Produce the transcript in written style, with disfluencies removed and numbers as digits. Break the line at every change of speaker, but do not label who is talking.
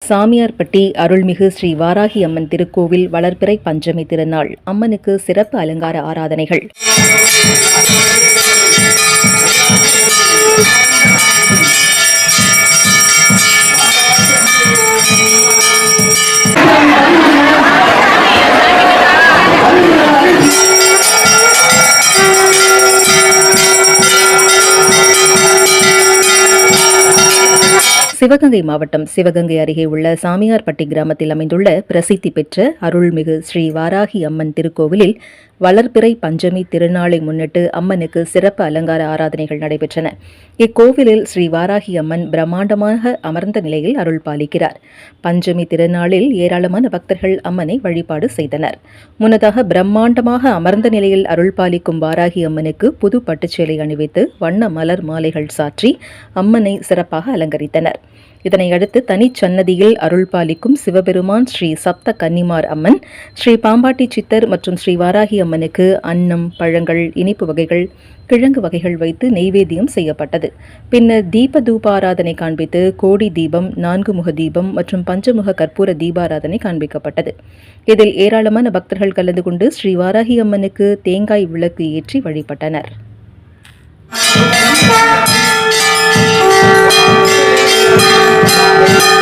சாமியார்பட்டி அருள்மிகு ஸ்ரீ வாராகி அம்மன் திருக்கோவில் வளர்பிறை பஞ்சமி திருநாள். அம்மனுக்கு சிறப்பு அலங்கார ஆராதனைகள். சிவகங்கை மாவட்டம் சிவகங்கை அருகே உள்ள சாமியார்பட்டி கிராமத்தில் அமைந்துள்ள பிரசித்தி பெற்ற அருள்மிகு ஸ்ரீ வாராகி அம்மன் திருக்கோவிலில் வளர்பிறை பஞ்சமி திருநாளை முன்னிட்டு அம்மனுக்கு சிறப்பு அலங்கார ஆராதனைகள் நடைபெற்றன. இக்கோவிலில் ஸ்ரீ வாராகி அம்மன் பிரம்மாண்டமாக அமர்ந்த நிலையில் அருள் பாலிக்கிறார். பஞ்சமி திருநாளில் ஏராளமான பக்தர்கள் அம்மனை வழிபாடு செய்தனர். முன்னதாக பிரம்மாண்டமாக அமர்ந்த நிலையில் அருள் பாலிக்கும் வாராகி அம்மனுக்கு புது பட்டுச்சேலை அணிவித்து வண்ண மலர் மாலைகள் சாற்றி அம்மனை சிறப்பாக அலங்கரித்தனர். இதனையடுத்து தனிச்சன்னதியில் அருள் பாலிக்கும் சிவபெருமான் ஸ்ரீ சப்த கன்னிமார் அம்மன், ஸ்ரீ பாம்பாட்டி சித்தர் மற்றும் ஸ்ரீ வாராகி அம்மனுக்கு அன்னம், பழங்கள், இனிப்பு வகைகள், கிழங்கு வகைகள் வைத்து நெய்வேத்தியம் செய்யப்பட்டது. பின்னர் தீப தூபாராதனை காண்பித்து கோடி தீபம், 4 முக தீபம் மற்றும் பஞ்சமுக கற்பூர தீபாராதனை காண்பிக்கப்பட்டது. இதில் ஏராளமான பக்தர்கள் கலந்து கொண்டு ஸ்ரீ வாராகி அம்மனுக்கு தேங்காய் விளக்கு ஏற்றி வழிபட்டனர். Thank you.